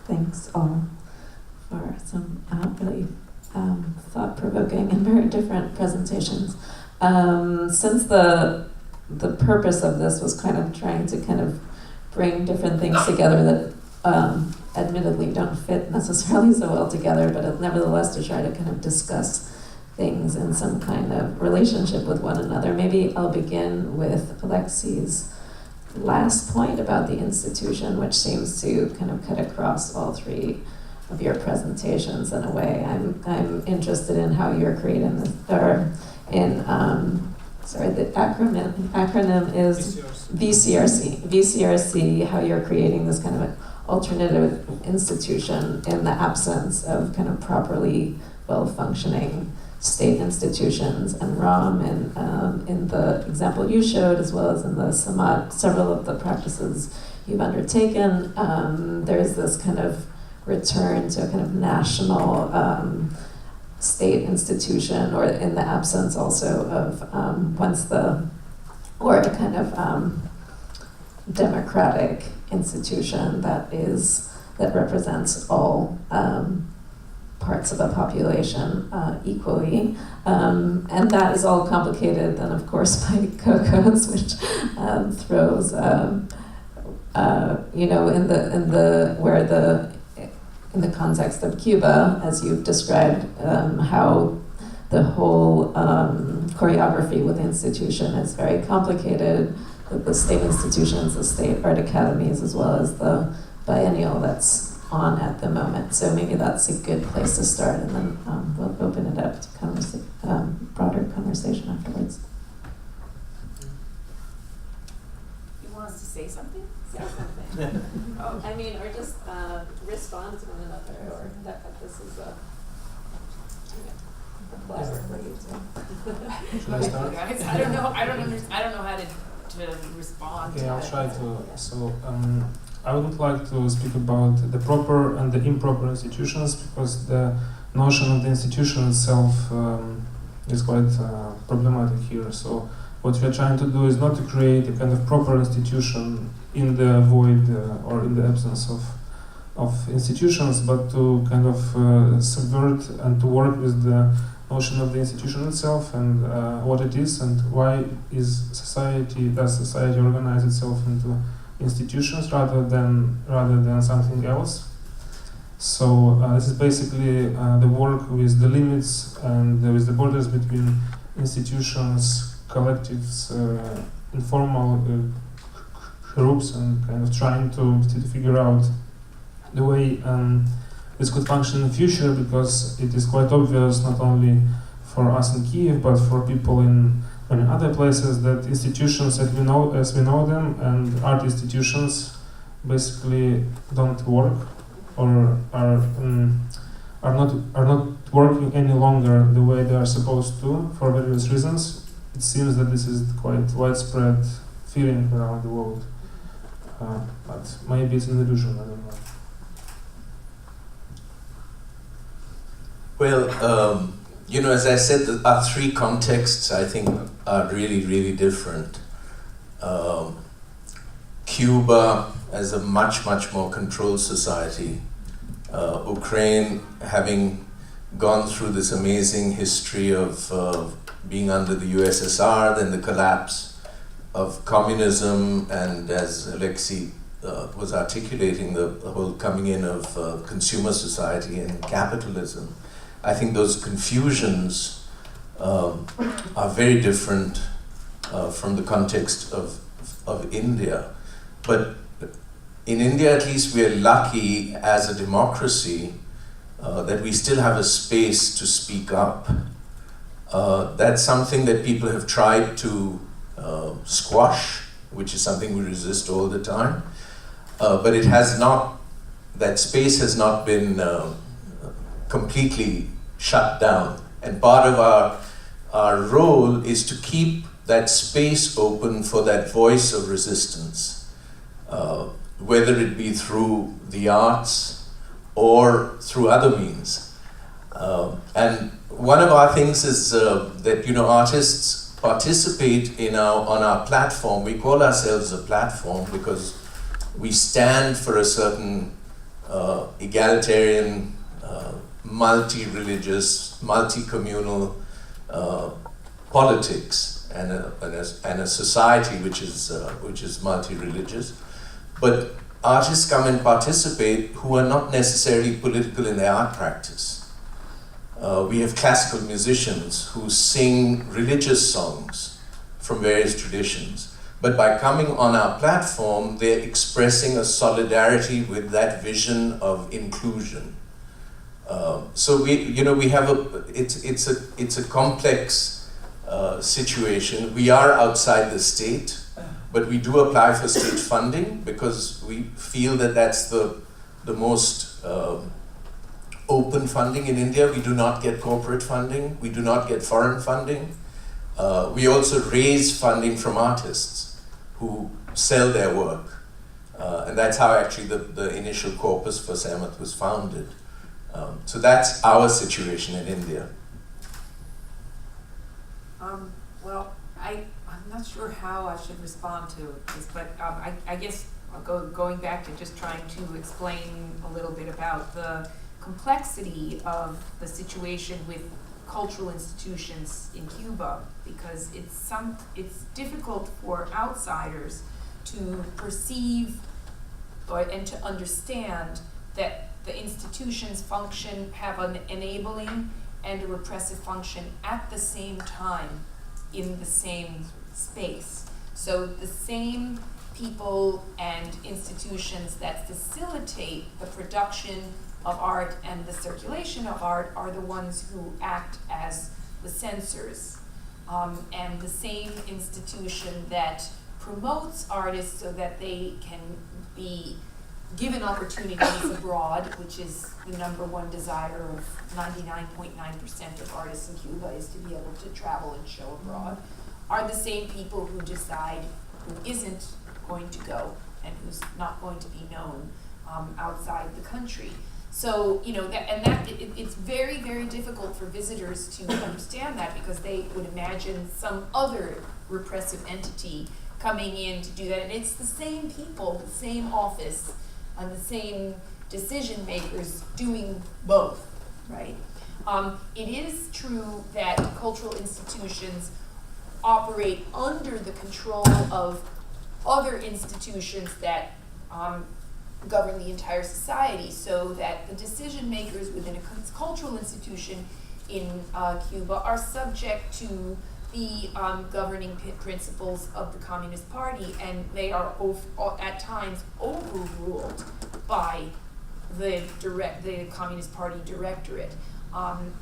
thanks all for some really thought-provoking and very different presentations. Since the purpose of this was kind of trying to kind of bring different things together that admittedly don't fit necessarily so well together, but nevertheless to try to kind of discuss things in some kind of relationship with one another. Maybe I'll begin with Oleksiy's last point about the institution, which seems to kind of cut across all three of your presentations in a way. I'm interested in how you're creating this, or in, the acronym is VCRC. VCRC, how you're creating this kind of an alternative institution in the absence of kind of properly well-functioning state institutions. And Ram, in the example you showed, as well as in the Samad, several of the practices you've undertaken, there's this kind of return to a kind of national state institution, or in the absence also of or a kind of democratic institution that represents all parts of a population equally. And that is all complicated then, of course, by Coco's, which throws, in the context of Cuba, as you've described, how the whole choreography with the institution is very complicated, with the state institutions, the state art academies, as well as the biennial that's on at the moment. So maybe that's a good place to start, and then we'll open it up to broader conversation afterwards. You want us to say something? Say something. Oh, I mean, or just respond to one another, or that this is a pleasure for you to. Should I start? Guys, I don't know how to respond. Okay, to I'll it. try to. So I would like to speak about the proper and the improper institutions, because the notion of the institution itself is quite problematic here. So what we are trying to do is not to create a kind of proper institution in the void or in the absence of institutions, but to kind of subvert and to work with the notion of the institution itself, and what it is, and why does society organize itself into institutions rather than something else. So this is basically the work with the limits and with the borders between institutions, collectives, informal groups, and kind of trying to figure out the way this could function in the future, because it is quite obvious, not only for us in Kiev, but for people in many other places, that institutions as we know them, and art institutions basically don't work, or are not working any longer the way they are supposed to, for various reasons. It seems that this is quite widespread feeling around the world, but maybe it's an illusion, I don't know. Well, as I said, our three contexts, I think, are really, really different. Cuba as a much, much more controlled society. Ukraine having gone through this amazing history of being under the USSR, then the collapse of communism, and as Oleksiy was articulating, the whole coming in of consumer society and capitalism. I think those confusions are very different from the context of India. But in India, at least, we are lucky as a democracy that we still have a space to speak up. That's something that people have tried to squash, which is something we resist all the time. But it has not, that space has not been completely shut down. And part of our role is to keep that space open for that voice of resistance, whether it be through the arts or through other means. And one of our things is that artists participate on our platform. We call ourselves a platform because we stand for a certain egalitarian, multi-religious, multi-communal politics and a society which is multi-religious. But artists come and participate who are not necessarily political in their art practice. We have classical musicians who sing religious songs from various traditions. But by coming on our platform, they're expressing a solidarity with that vision of inclusion. So we have it's a complex situation. We are outside the state, but we do apply for state funding because we feel that that's the most open funding in India. We do not get corporate funding. We do not get foreign funding. We also raise funding from artists who sell their work. And that's how actually the initial corpus for Sehmat was founded. So that's our situation in India. Well, I'm not sure how I should respond to this, but I guess going back to just trying to explain a little bit about the complexity of the situation with cultural institutions in Cuba, because it's difficult for outsiders to perceive and to understand that the institutions have an enabling and a repressive function at the same time in the same space. So the same people and institutions that facilitate the production of art and the circulation of art are the ones who act as the censors. And the same institution that promotes artists so that they can be given opportunities abroad, which is the #1 desire of 99.9% of artists in Cuba, is to be able to travel and show abroad, are the same people who decide who isn't going to go and who's not going to be known outside the country. So, it's very, very difficult for visitors to understand that, because they would imagine some other repressive entity coming in to do that. And it's the same people, the same office, and the same decision makers doing both, right? It is true that cultural institutions operate under the control of other institutions that govern the entire society, so that the decision makers within a cultural institution in Cuba are subject to the governing principles of the Communist Party, and they are at times overruled by the Communist Party directorate.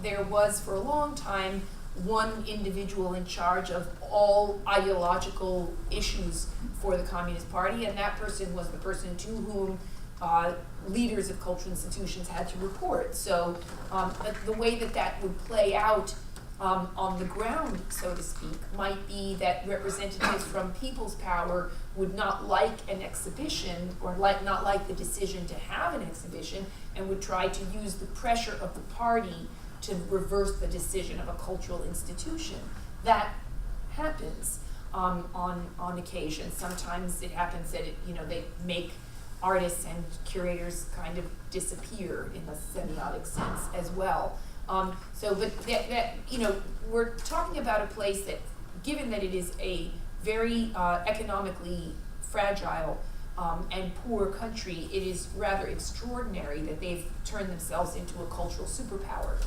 There was for a long time one individual in charge of all ideological issues for the Communist Party, and that person was the person to whom leaders of cultural institutions had to report. So the way that would play out on the ground, so to speak, might be that representatives from People's Power would not like an exhibition, or not like the decision to have an exhibition, and would try to use the pressure of the party to reverse the decision of a cultural institution. That happens on occasion. Sometimes it happens that they make artists and curators kind of disappear in a semiotic sense as well. But we're talking about a place that, given that it is a very economically fragile and poor country, it is rather extraordinary that they've turned themselves into a cultural superpower.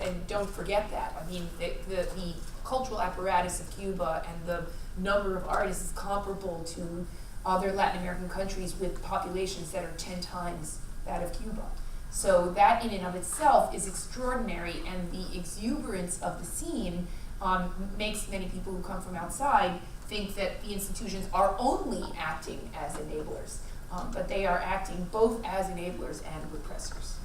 And don't forget that. I mean, the cultural apparatus of Cuba and the number of artists is comparable to other Latin American countries with populations that are 10 times that of Cuba. So that in and of itself is extraordinary, and the exuberance of the scene makes many people who come from outside think that the institutions are only acting as enablers, but they are acting both as enablers and repressors.